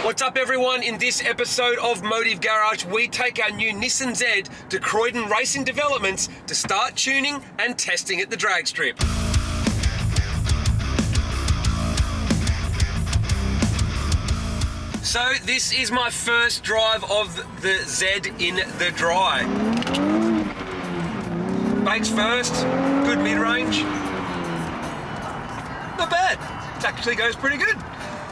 What's up everyone? In this episode of Motive Garage, we take our new Nissan Z to Croydon Racing Developments to start tuning and testing at the drag strip. So this is my first drive of the Z in the dry. Bakes first, good mid-range. Not bad, it actually goes pretty good.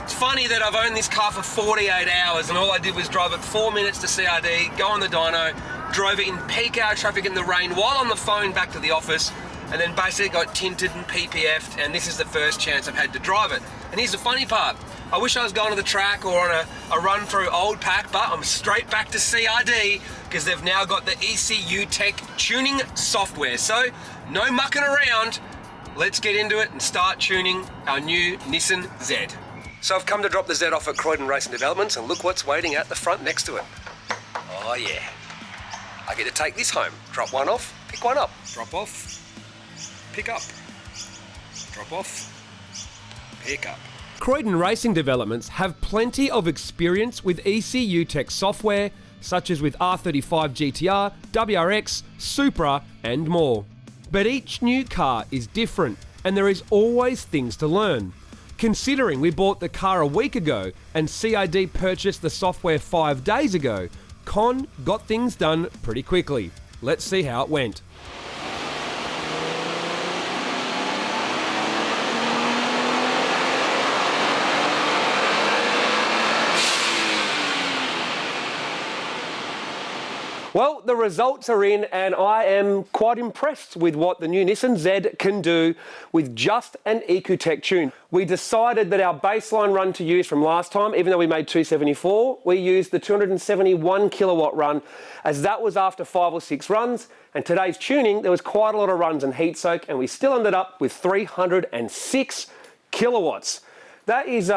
It's funny that I've owned this car for 48 hours and all I did was drive it 4 minutes to CRD, go on the dyno, drove it in peak hour traffic in the rain while on the phone back to the office, and then basically got tinted and PPF'd, and this is the first chance I've had to drive it. And here's the funny part. I wish I was going to the track or on a run through Old Pack, but I'm straight back to CRD because they've now got the ECUTEK tuning software. So no mucking around. Let's get into it and start tuning our new Nissan Z. So I've come to drop the Z off at Croydon Racing Developments and look what's waiting at the front next to it. Oh yeah. I get to take this home. Drop one off, pick one up. Drop off, pick up. Drop off, pick up. Croydon Racing Developments have plenty of experience with ECUTEK software, such as with R35 GTR, WRX, Supra and more. But each new car is different and there is always things to learn. Considering we bought the car a week ago and CID purchased the software 5 days ago, Con got things done pretty quickly. Let's see how it went. Well, the results are in and I am quite impressed with what the new Nissan Z can do with just an ECUTEK tune. We decided that our baseline run to use from last time, even though we made 274, we used the 271 kilowatt run, as that was after 5 or 6 runs. And today's tuning, there was quite a lot of runs and heat soak, and we still ended up with 306 kilowatts. That is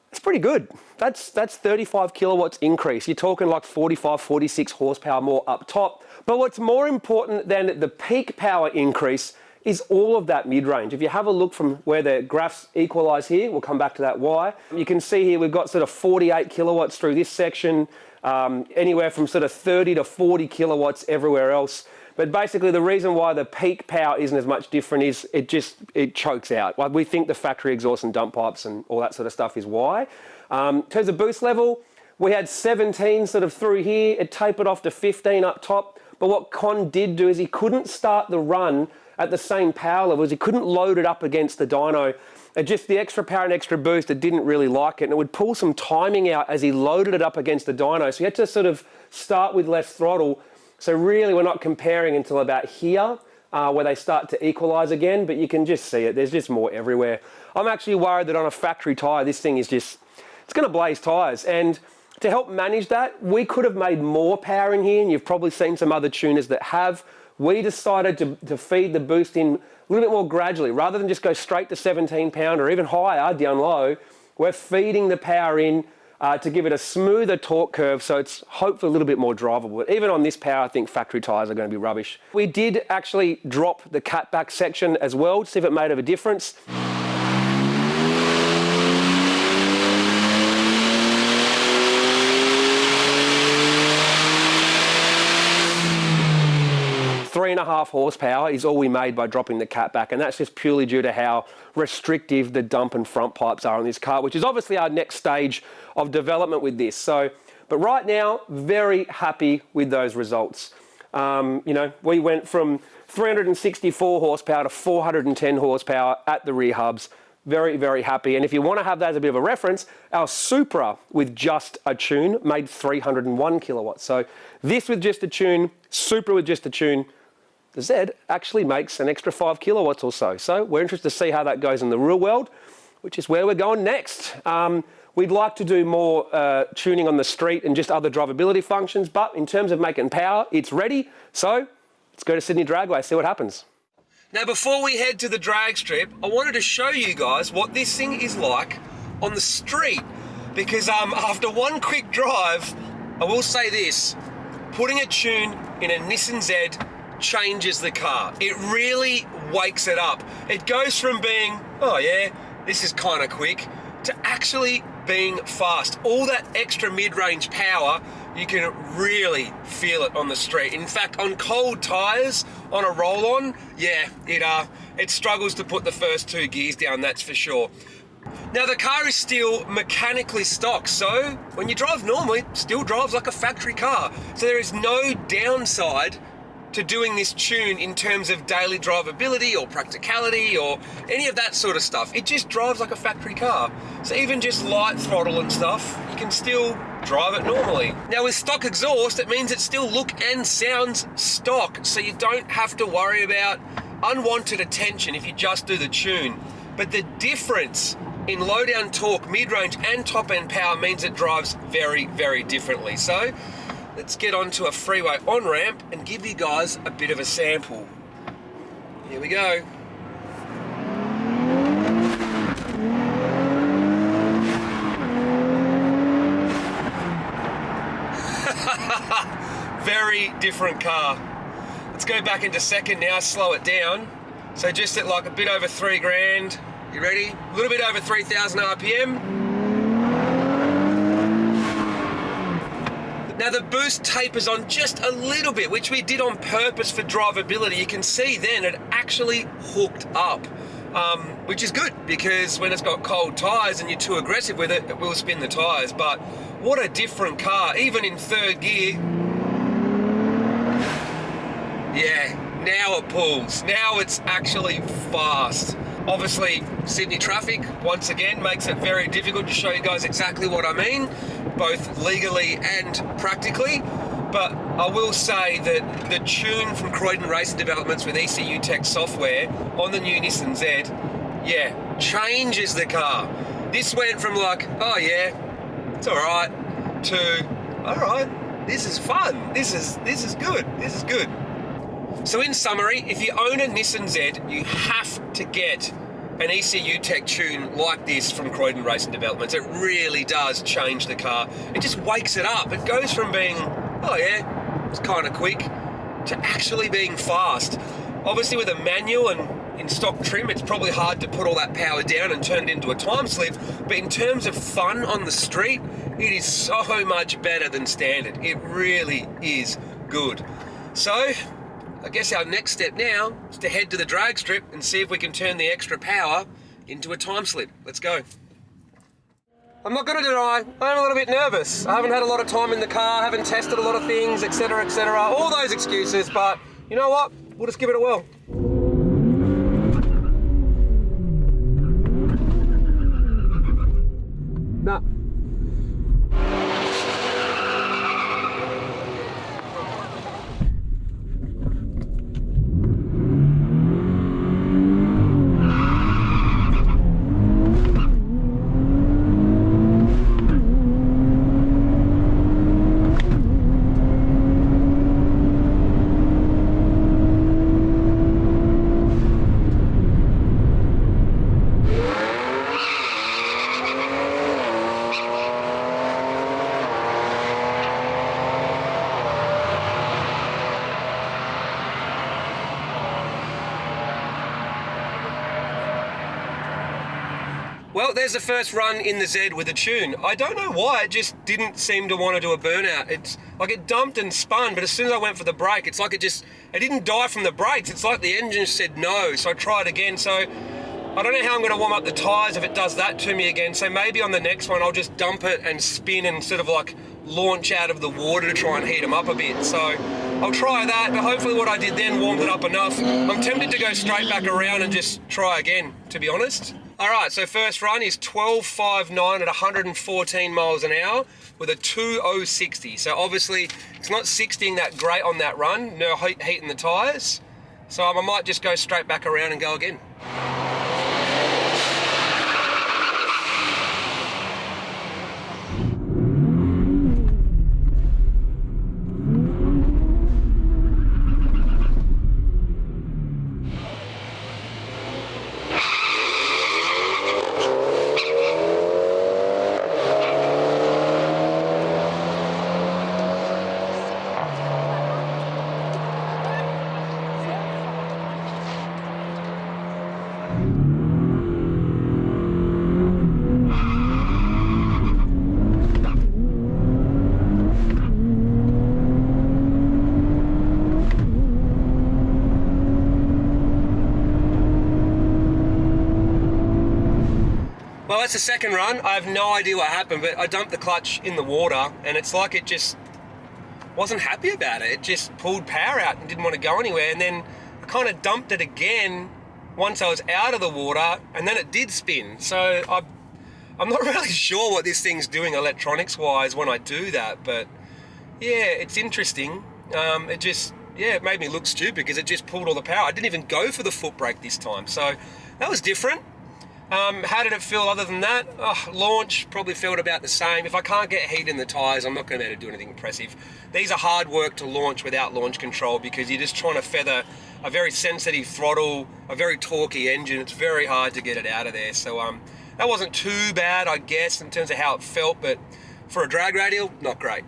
it's pretty good. That's 35 kilowatts increase. You're talking like 45, 46 horsepower more up top. But what's more important than the peak power increase is all of that mid-range. If you have a look from where the graphs equalise here, we'll come back to that why. You can see here we've got sort of 48 kilowatts through this section, anywhere from sort of 30 to 40 kilowatts everywhere else. But basically the reason why the peak power isn't as much different is it chokes out. Like we think the factory exhaust and dump pipes and all that sort of stuff is why. In terms of boost level, we had 17 sort of through here. It tapered off to 15 up top. But what Con did do is he couldn't start the run at the same power levels. He couldn't load it up against the dyno. And just the extra power and extra boost, it didn't really like it. And it would pull some timing out as he loaded it up against the dyno. So he had to sort of start with less throttle. So really we're not comparing until about here where they start to equalise again, but you can just see it. There's just more everywhere. I'm actually worried that on a factory tyre, this thing is just, it's going to blaze tyres. And to help manage that, we could have made more power in here, and you've probably seen some other tuners that have. We decided to feed the boost in a little bit more gradually. Rather than just go straight to 17 pound or even higher down low, we're feeding the power in to give it a smoother torque curve, so it's hopefully a little bit more drivable. Even on this power, I think factory tyres are going to be rubbish. We did actually drop the catback section as well to see if it made a difference. Three and a half horsepower is all we made by dropping the catback, and that's just purely due to how restrictive the dump and front pipes are on this car, which is obviously our next stage of development with this. But right now, very happy with those results. We went from 364 horsepower to 410 horsepower at the rear hubs. Very, very happy. And if you want to have that as a bit of a reference, our Supra with just a tune made 301 kilowatts. So this with just a tune, Supra with just a tune, the Z actually makes an extra 5 kilowatts or so. So we're interested to see how that goes in the real world, which is where we're going next. We'd like to do more tuning on the street and just other drivability functions, but in terms of making power, it's ready. So let's go to Sydney Dragway, see what happens. Now, before we head to the drag strip, I wanted to show you guys what this thing is like on the street, because after one quick drive, I will say this, putting a tune in a Nissan Z changes the car. It really wakes it up. It goes from being, oh yeah, this is kind of quick, to actually being fast. All that extra mid-range power, you can really feel it on the street. In fact, on cold tyres, on a roll-on, yeah, it struggles to put the first 2 gears down, that's for sure. Now the car is still mechanically stock, so when you drive normally, it still drives like a factory car. So there is no downside to doing this tune in terms of daily drivability or practicality or any of that sort of stuff. It just drives like a factory car. So even just light throttle and stuff, you can still drive it normally. Now with stock exhaust, it means it still look and sounds stock, so you don't have to worry about unwanted attention if you just do the tune. But the difference in low down torque, mid-range and top end power means it drives very, very differently. So let's get onto a freeway on-ramp and give you guys a bit of a sample. Here we go. Very different car. Let's go back into second now, slow it down. So just at like a bit over 3 grand. You ready? A little bit over 3,000 RPM. Now the boost tapers on just a little bit, which we did on purpose for drivability. You can see then it actually hooked up, which is good because when it's got cold tyres and you're too aggressive with it, it will spin the tyres. But what a different car, even in 3rd gear. Yeah, now it pulls. Now it's actually fast. Obviously, Sydney traffic, once again, makes it very difficult to show you guys exactly what I mean, both legally and practically. But I will say that the tune from Croydon Racing Developments with ECUTEK software on the new Nissan Z, yeah, changes the car. This went from like, oh yeah, it's all right, to, all right, this is fun, this is good, this is good. So in summary, if you own a Nissan Z, you have to get an ECUTEK tune like this from Croydon Racing Developments. It really does change the car. It just wakes it up. It goes from being, oh yeah, it's kind of quick, to actually being fast. Obviously with a manual and in stock trim, it's probably hard to put all that power down and turn it into a time slip, but in terms of fun on the street, it is so much better than standard. It really is good. So, I guess our next step now is to head to the drag strip and see if we can turn the extra power into a time slip. Let's go. I'm not going to deny, I'm a little bit nervous. I haven't had a lot of time in the car, haven't tested a lot of things, etc., all those excuses, but you know what? We'll just give it a whirl. Nah. Well, there's the first run in the Z with a tune. I don't know why, it just didn't seem to want to do a burnout. It's like it dumped and spun, but as soon as I went for the brake, it's like it didn't die from the brakes. It's like the engine said no, so I tried again. So I don't know how I'm going to warm up the tyres if it does that to me again. So maybe on the next one, I'll just dump it and spin and sort of like launch out of the water to try and heat them up a bit. So I'll try that, but hopefully what I did then warmed it up enough. I'm tempted to go straight back around and just try again, to be honest. All right, so first run is 12.59 at 114 miles an hour with a 2.060. So obviously it's not 60ing that great on that run, no heat in the tyres. So I might just go straight back around and go again. Well, that's the second run. I have no idea what happened, but I dumped the clutch in the water, and it's like it just wasn't happy about it. It just pulled power out and didn't want to go anywhere. And then I kind of dumped it again once I was out of the water, and then it did spin. So I'm not really sure what this thing's doing electronics-wise when I do that, but yeah, it's interesting. It made me look stupid because it just pulled all the power. I didn't even go for the foot brake this time, so that was different. How did it feel other than that? Launch probably felt about the same. If I can't get heat in the tyres, I'm not going to be able to do anything impressive. These are hard work to launch without launch control because you're just trying to feather a very sensitive throttle, a very torquey engine. It's very hard to get it out of there. So that wasn't too bad, I guess, in terms of how it felt, but for a drag radial, not great.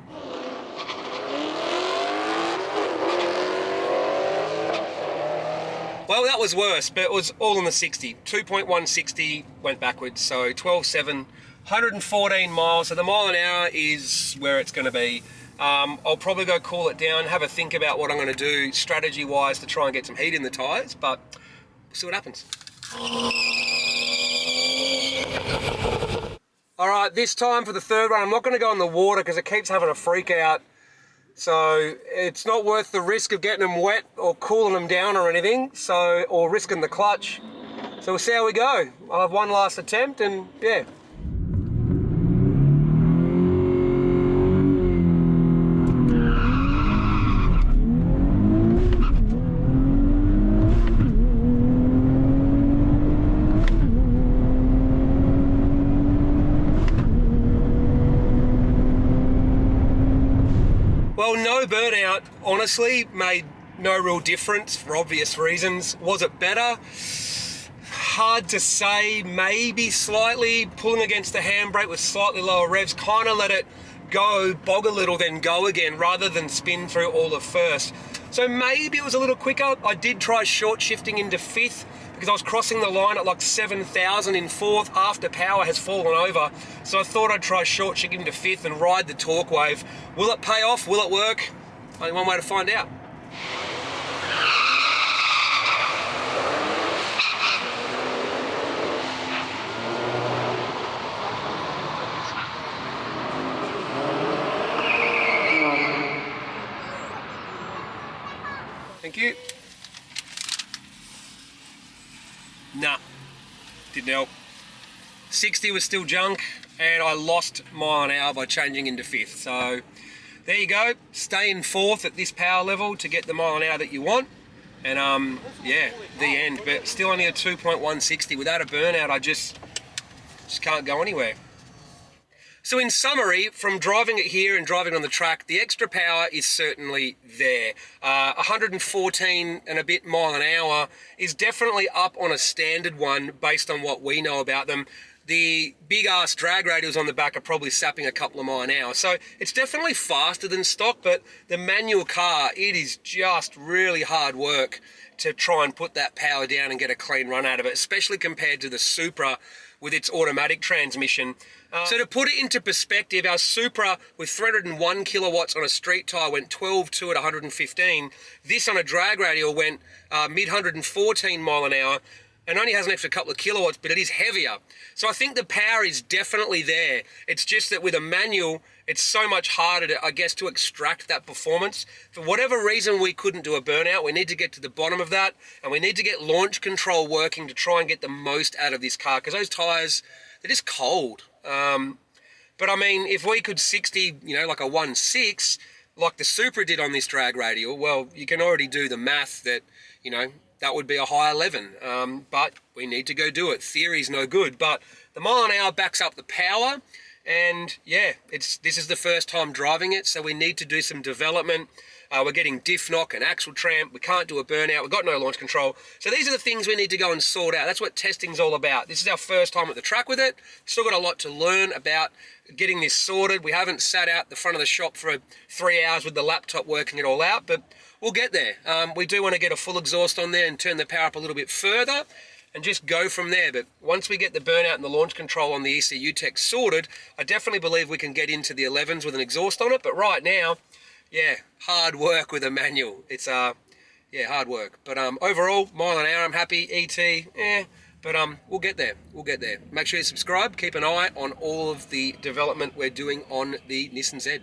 Well, that was worse, but it was all in the 60. 2.160 went backwards, so 12.7, 114 miles. So the mile an hour is where it's going to be. I'll probably go cool it down, have a think about what I'm going to do strategy-wise to try and get some heat in the tyres, but we'll see what happens. All right, this time for the third run, I'm not going to go in the water because it keeps having a freak out. So it's not worth the risk of getting them wet or cooling them down or anything, or risking the clutch. So we'll see how we go. I'll have one last attempt and yeah. Well, no burnout, honestly, made no real difference for obvious reasons. Was it better? Hard to say, maybe slightly. Pulling against the handbrake with slightly lower revs, kind of let it go, bog a little, then go again, rather than spin through all of first. So maybe it was a little quicker. I did try short shifting into fifth, because I was crossing the line at like 7,000 in fourth after power has fallen over. So I thought I'd try short shifting into fifth and ride the torque wave. Will it pay off? Will it work? Only one way to find out. Thank you. Nah, didn't help. 60 was still junk, and I lost mile an hour by changing into fifth. So there you go. Stay in fourth at this power level to get the mile an hour that you want. And yeah, the end. But still only a 2.160. Without a burnout, I just can't go anywhere. So in summary, from driving it here and driving on the track, the extra power is certainly there. 114 and a bit mile an hour is definitely up on a standard one based on what we know about them. The big ass drag radials on the back are probably sapping a couple of mile an hour. So it's definitely faster than stock, but the manual car, it is just really hard work to try and put that power down and get a clean run out of it, especially compared to the Supra with its automatic transmission. So to put it into perspective, our Supra with 301 kilowatts on a street tyre went 12.2 at 115. This on a drag radial went mid 114 mile an hour and only has an extra couple of kilowatts, but it is heavier. So I think the power is definitely there. It's just that with a manual, it's so much harder to, I guess, to extract that performance. For whatever reason, we couldn't do a burnout. We need to get to the bottom of that, and we need to get launch control working to try and get the most out of this car, because those tyres, they're just cold. But I mean, if we could 60, like a 1.6, like the Supra did on this drag radial, well, you can already do the math that, that would be a high 11. But we need to go do it. Theory's no good. But the mile an hour backs up the power. And yeah, this is the first time driving it, so we need to do some development. We're getting diff knock and axle tramp. We can't do a burnout. We've got no launch control. So these are the things we need to go and sort out. That's what testing's all about. This is our first time at the track with it. Still got a lot to learn about getting this sorted. We haven't sat out the front of the shop for 3 hours with the laptop working it all out, but we'll get there. We do want to get a full exhaust on there and turn the power up a little bit further and just go from there. But once we get the burnout and the launch control on the ECUTEK sorted, I definitely believe we can get into the 11s with an exhaust on it. But right now, yeah, hard work with a manual. It's hard work. But overall, mile an hour, I'm happy. ET, But we'll get there. We'll get there. Make sure you subscribe. Keep an eye on all of the development we're doing on the Nissan Z.